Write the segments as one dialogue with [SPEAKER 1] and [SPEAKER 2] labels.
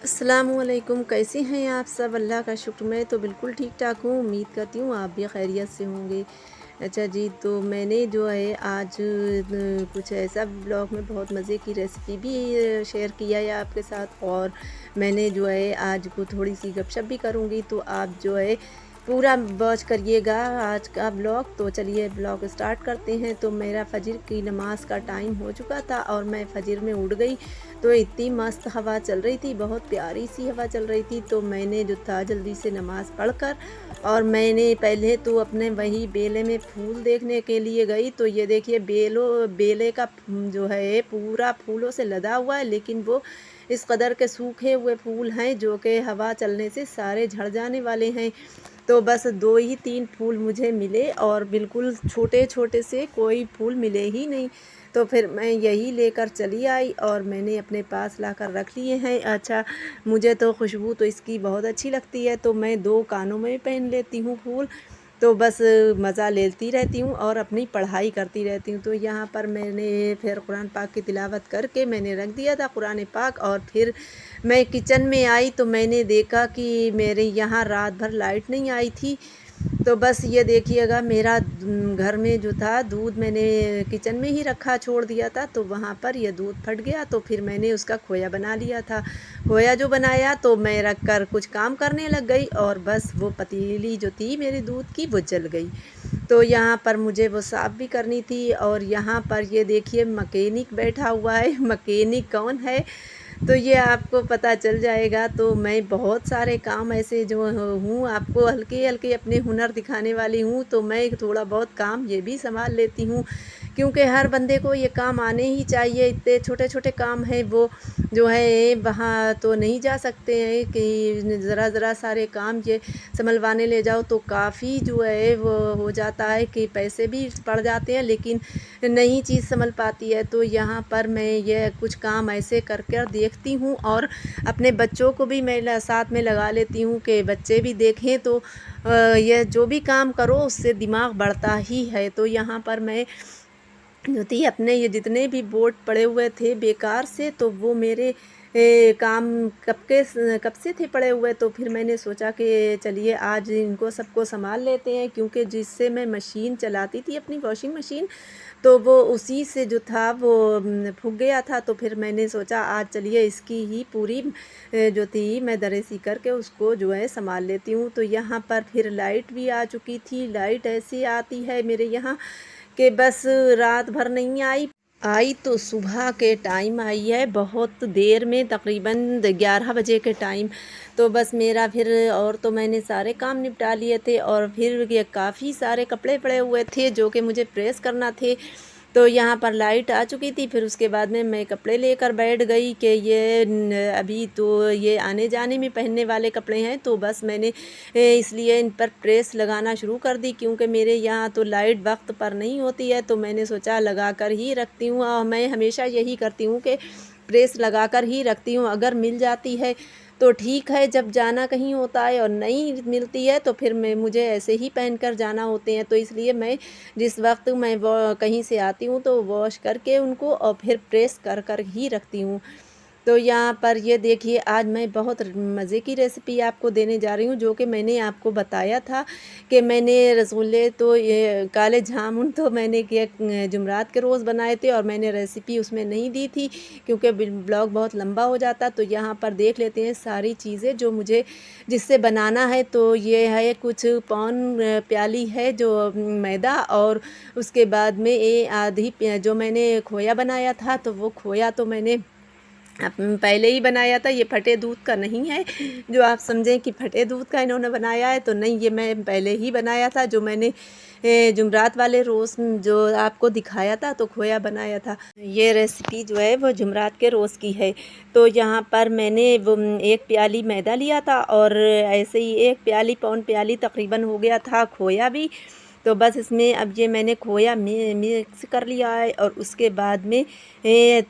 [SPEAKER 1] अस्सलामुअलैकुम, कैसी हैं आप सब? अल्लाह का शुक्र, मैं तो बिल्कुल ठीक-ठाक हूँ। उम्मीद करती हूँ आप भी खैरियत से होंगे। अच्छा जी, तो मैंने जो है आज कुछ ऐसा ब्लॉग में बहुत मज़े की रेसिपी भी शेयर किया है आपके साथ, और मैंने जो है आज को थोड़ी-सी गपशप भी करूँगी, तो आप जो है पूरा वॉच करिएगा आज का ब्लॉग। तो चलिए ब्लॉग स्टार्ट करते हैं। तो मेरा फ़जर की नमाज़ का टाइम हो चुका था और मैं फ़जर में उठ गई। तो इतनी मस्त हवा चल रही थी, बहुत प्यारी सी हवा चल रही थी। तो मैंने जो था जल्दी से नमाज़ पढ़कर, और मैंने पहले तो अपने वही बेले में फूल देखने के लिए गई। तो ये देखिए बेले का जो है पूरा फूलों से लदा हुआ है, लेकिन वो इस कदर के सूखे हुए फूल हैं जो कि हवा चलने से सारे झड़ जाने वाले हैं। तो बस 2 ही 3 फूल मुझे मिले, और बिल्कुल छोटे-छोटे से कोई फूल मिले ही नहीं। तो फिर मैं यही लेकर चली आई और मैंने अपने पास लाकर रख लिए हैं। अच्छा, मुझे तो खुशबू तो इसकी बहुत अच्छी लगती है, तो मैं 2 कानों में पहन लेती हूँ फूल। तो बस मज़ा लेती रहती हूँ और अपनी पढ़ाई करती रहती हूँ। तो यहाँ पर मैंने फिर कुरान पाक की तिलावत करके मैंने रख दिया था कुरान पाक, और फिर मैं किचन में आई तो मैंने देखा कि मेरे यहाँ रात भर लाइट नहीं आई थी। तो बस ये देखिएगा, मेरा घर में जो था दूध मैंने किचन में ही रखा छोड़ दिया था, तो वहाँ पर ये दूध फट गया। तो फिर मैंने उसका खोया बना लिया था। खोया जो बनाया तो मैं रख कर कुछ काम करने लग गई, और बस वो पतीली जो थी मेरी दूध की वो जल गई। तो यहाँ पर मुझे वो साफ़ भी करनी थी, और यहाँ पर ये देखिए मैकेनिक बैठा हुआ है। मैकेनिक कौन है तो ये आपको पता चल जाएगा। तो मैं बहुत सारे काम ऐसे जो हूँ आपको हल्के-हल्के अपने हुनर दिखाने वाली हूँ। तो मैं थोड़ा बहुत काम ये भी सँभाल लेती हूँ, क्योंकि हर बंदे को ये काम आने ही चाहिए। इतने छोटे-छोटे काम हैं वो जो है वहाँ तो नहीं जा सकते हैं कि ज़रा-ज़रा सारे काम ये सँभलवाने ले जाओ तो काफ़ी जो है वो हो जाता है कि पैसे भी पड़ जाते हैं, लेकिन नहीं चीज़ सँभल पाती है। तो यहाँ पर मैं ये कुछ काम ऐसे कर कर देखती हूँ, और अपने बच्चों को भी मैं साथ में लगा लेती हूँ कि बच्चे भी देखें। तो ये जो भी काम करो उससे दिमाग बढ़ता ही है। तो यहाँ पर मैं जो थी अपने ये जितने भी बोर्ड पड़े हुए थे बेकार से, तो वो मेरे काम कब से थे पड़े हुए। तो फिर मैंने सोचा कि चलिए आज इनको सबको संभाल लेते हैं, क्योंकि जिससे मैं मशीन चलाती थी अपनी वॉशिंग मशीन, तो वो उसी से जो था वो फूक गया था। तो फिर मैंने सोचा आज चलिए इसकी ही पूरी जो थी मैं दरेसी करके उसको जो है संभाल लेती हूँ। तो यहाँ पर फिर लाइट भी आ चुकी थी। लाइट ऐसी आती है मेरे यहाँ कि बस रात भर नहीं आई। आई तो सुबह के टाइम आई है, बहुत देर में, तकरीबन 11 बजे के टाइम। तो बस मेरा फिर, और तो मैंने सारे काम निपटा लिए थे, और फिर ये काफ़ी सारे कपड़े पड़े हुए थे जो कि मुझे प्रेस करना थे। तो यहाँ पर लाइट आ चुकी थी। फिर उसके बाद में मैं कपड़े लेकर बैठ गई कि ये अभी तो ये आने जाने में पहनने वाले कपड़े हैं। तो बस मैंने इसलिए इन पर प्रेस लगाना शुरू कर दी, क्योंकि मेरे यहाँ तो लाइट वक्त पर नहीं होती है। तो मैंने सोचा लगा कर ही रखती हूँ, और मैं हमेशा यही करती हूँ कि प्रेस लगा कर ही रखती हूँ। अगर मिल जाती है तो ठीक है, जब जाना कहीं होता है और नहीं मिलती है तो फिर मैं मुझे ऐसे ही पहन कर जाना होते हैं। तो इसलिए मैं जिस वक्त मैं वो कहीं से आती हूँ तो वॉश करके उनको और फिर प्रेस कर कर ही रखती हूँ। तो यहाँ पर ये देखिए, आज मैं बहुत मज़े की रेसिपी आपको देने जा रही हूँ, जो कि मैंने आपको बताया था कि मैंने रसगुल्ले तो ये काले जामुन तो मैंने किया जुमरात के रोज़ बनाए थे, और मैंने रेसिपी उसमें नहीं दी थी क्योंकि ब्लॉग बहुत लंबा हो जाता। तो यहाँ पर देख लेते हैं सारी चीज़ें जो मुझे जिससे बनाना है। तो ये है कुछ पौन प्याली है जो मैदा, और उसके बाद में ये आधी जो मैंने खोया बनाया था, तो वो खोया तो मैंने पहले ही बनाया था। ये फटे दूध का नहीं है जो आप समझें कि फटे दूध का इन्होंने बनाया है, तो नहीं, ये मैं पहले ही बनाया था जो मैंने जुमरात वाले रोज़ जो आपको दिखाया था, तो खोया बनाया था। ये रेसिपी जो है वो जुमरात के रोज़ की है। तो यहाँ पर मैंने वो 1 प्याली मैदा लिया था, और ऐसे ही 1 प्याली पौन प्याली तकरीबन हो गया था खोया भी। तो बस इसमें अब ये मैंने खोया मिक्स कर लिया है, और उसके बाद में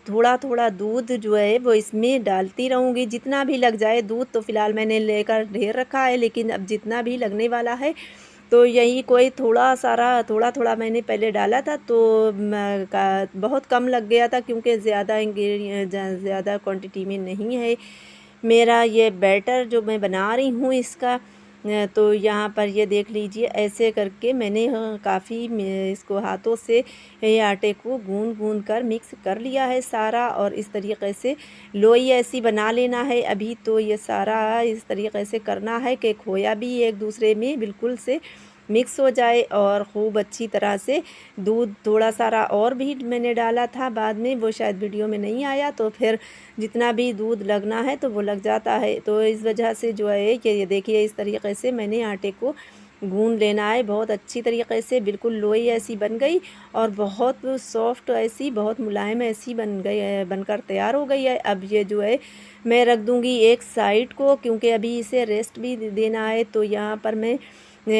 [SPEAKER 1] थोड़ा-थोड़ा दूध जो है वो इसमें डालती रहूँगी। जितना भी लग जाए दूध, तो फ़िलहाल मैंने लेकर ढेर रखा है, लेकिन अब जितना भी लगने वाला है तो यही कोई थोड़ा-थोड़ा मैंने पहले डाला था, तो बहुत कम लग गया था, क्योंकि ज़्यादा क्वांटिटी में नहीं है। मेरा ये बैटर जो मैं बना रही हूँ इसका, तो यहाँ पर ये देख लीजिए ऐसे करके मैंने काफ़ी इसको हाथों से ये आटे को गूंद कर मिक्स कर लिया है सारा। और इस तरीके से लोई ऐसी बना लेना है। अभी तो ये सारा इस तरीके से करना है कि खोया भी एक दूसरे में बिल्कुल से मिक्स हो जाए और खूब अच्छी तरह से। दूध थोड़ा सारा और भी मैंने डाला था बाद में, वो शायद वीडियो में नहीं आया, तो फिर जितना भी दूध लगना है तो वो लग जाता है। तो इस वजह से जो है कि ये देखिए इस तरीके से मैंने आटे को गूंद लेना है बहुत अच्छी तरीके से। बिल्कुल लोई ऐसी बन गई और बहुत सॉफ्ट ऐसी, बहुत मुलायम ऐसी बन गई है, बनकर तैयार हो गई है। अब ये जो है मैं रख दूँगी एक साइड को, क्योंकि अभी इसे रेस्ट भी देना है। तो यहाँ पर मैं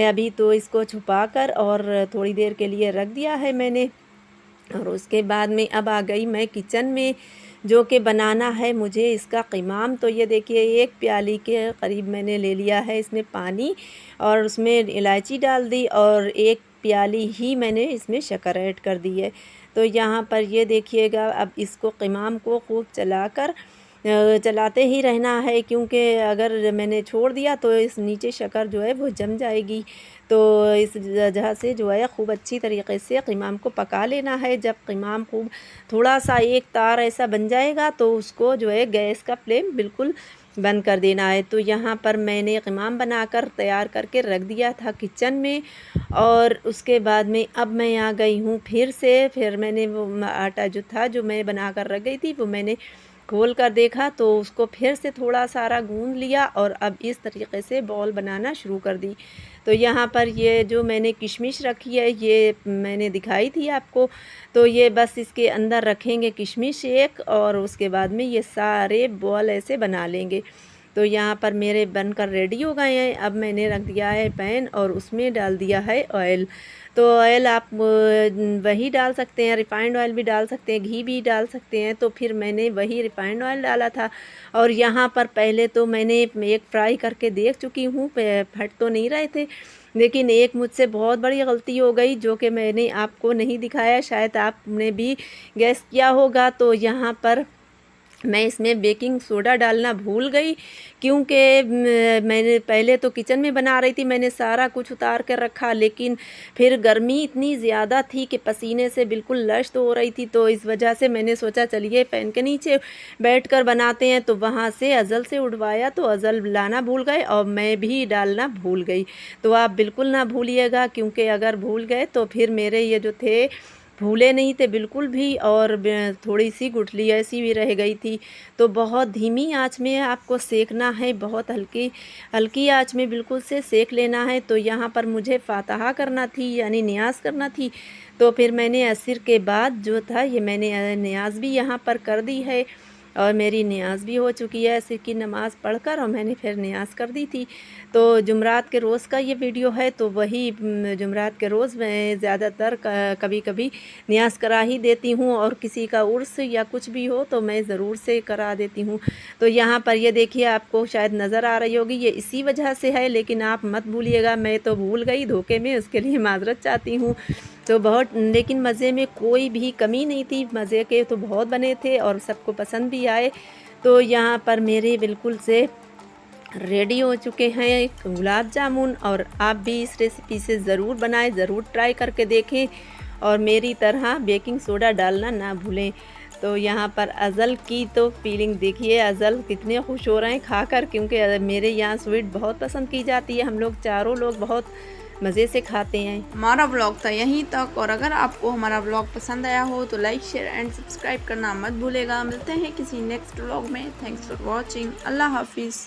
[SPEAKER 1] अभी तो इसको छुपा कर और थोड़ी देर के लिए रख दिया है मैंने। और उसके बाद में अब आ गई मैं किचन में, जो कि बनाना है मुझे इसका क़िमाम। तो ये देखिए 1 प्याली के करीब मैंने ले लिया है इसमें पानी और उसमें इलायची डाल दी और 1 प्याली ही मैंने इसमें शक्कर ऐड कर दी है। तो यहाँ पर ये देखिएगा अब इसको क़िमाम को खूब चलाकर चलाते ही रहना है, क्योंकि अगर मैंने छोड़ दिया तो इस नीचे शक्कर जो है वो जम जाएगी। तो इस वजह से जो है खूब अच्छी तरीके से क़िमाम को पका लेना है। जब क़िमाम खूब थोड़ा सा एक तार ऐसा बन जाएगा तो उसको जो है गैस का फ्लेम बिल्कुल बंद कर देना है। तो यहाँ पर मैंने क़िमाम बनाकर तैयार करके रख दिया था किचन में। और उसके बाद में अब मैं आ गई हूँ फिर मैंने वो आटा जो था जो मैं बना कर रख गई थी वो मैंने खोल कर देखा, तो उसको फिर से थोड़ा सारा गूंद लिया और अब इस तरीके से बॉल बनाना शुरू कर दी। तो यहाँ पर ये जो मैंने किशमिश रखी है ये मैंने दिखाई थी आपको, तो ये बस इसके अंदर रखेंगे किशमिश एक, और उसके बाद में ये सारे बॉल ऐसे बना लेंगे। तो यहाँ पर मेरे बनकर रेडी हो गए हैं। अब मैंने रख दिया है पैन और उसमें डाल दिया है ऑयल। तो ऑयल आप वही डाल सकते हैं, रिफ़ाइंड ऑयल भी डाल सकते हैं, घी भी डाल सकते हैं। तो फिर मैंने वही रिफ़ाइंड ऑयल डाला था। और यहाँ पर पहले तो मैंने एक फ्राई करके देख चुकी हूँ, फट तो नहीं रहे थे, लेकिन एक मुझसे बहुत बड़ी गलती हो गई जो कि मैंने आपको नहीं दिखाया, शायद आपने भी गैस किया होगा। तो यहाँ पर मैं इसमें बेकिंग सोडा डालना भूल गई, क्योंकि मैंने पहले तो किचन में बना रही थी, मैंने सारा कुछ उतार कर रखा, लेकिन फिर गर्मी इतनी ज़्यादा थी कि पसीने से बिल्कुल लश्त हो रही थी। तो इस वजह से मैंने सोचा चलिए फ़ैन के नीचे बैठकर बनाते हैं। तो वहाँ से अज़ल से उठवाया तो अज़ल लाना भूल गए और मैं भी डालना भूल गई। तो आप बिल्कुल ना भूलिएगा, क्योंकि अगर भूल गए तो फिर मेरे ये जो थे फूले नहीं थे बिल्कुल भी, और थोड़ी सी गुठली ऐसी भी रह गई थी। तो बहुत धीमी आंच में आपको सेकना है, बहुत हल्की आंच में बिल्कुल से सेक लेना है। तो यहाँ पर मुझे फातहा करना थी, यानी नियाज़ करना थी। तो फिर मैंने असर के बाद जो था ये मैंने नियाज़ भी यहाँ पर कर दी है, और मेरी नियाज़ भी हो चुकी है असर की नमाज़ पढ़कर, और मैंने फिर नियाज़ कर दी थी। तो जुमरात के रोज़ का ये वीडियो है, तो वही जुमरात के रोज़ मैं ज़्यादातर कभी कभी नियाज़ करा ही देती हूँ, और किसी का उर्स या कुछ भी हो तो मैं ज़रूर से करा देती हूँ। तो यहाँ पर ये देखिए आपको शायद नज़र आ रही होगी, ये इसी वजह से है, लेकिन आप मत भूलिएगा, मैं तो भूल गई धोखे में, उसके लिए माज़रत चाहती हूँ। तो बहुत, लेकिन मज़े में कोई भी कमी नहीं थी, मज़े के तो बहुत बने थे और सबको पसंद भी आए। तो यहाँ पर मेरे बिल्कुल से रेडी हो चुके हैं गुलाब जामुन, और आप भी इस रेसिपी से ज़रूर बनाएं, ज़रूर ट्राई करके देखें, और मेरी तरह बेकिंग सोडा डालना ना भूलें। तो यहाँ पर अज़ल की तो फीलिंग देखिए, अज़ल कितने खुश हो रहे हैं खाकर, क्योंकि मेरे यहाँ स्वीट बहुत पसंद की जाती है, हम लोग चारों लोग बहुत मज़े से खाते हैं।
[SPEAKER 2] हमारा ब्लॉग था यहीं तक, और अगर आपको हमारा ब्लॉग पसंद आया हो तो लाइक शेयर एंड सब्सक्राइब करना मत भूलेगा। मिलते हैं किसी नेक्स्ट ब्लॉग में। Thanks for watching. अल्लाह हाफिज़।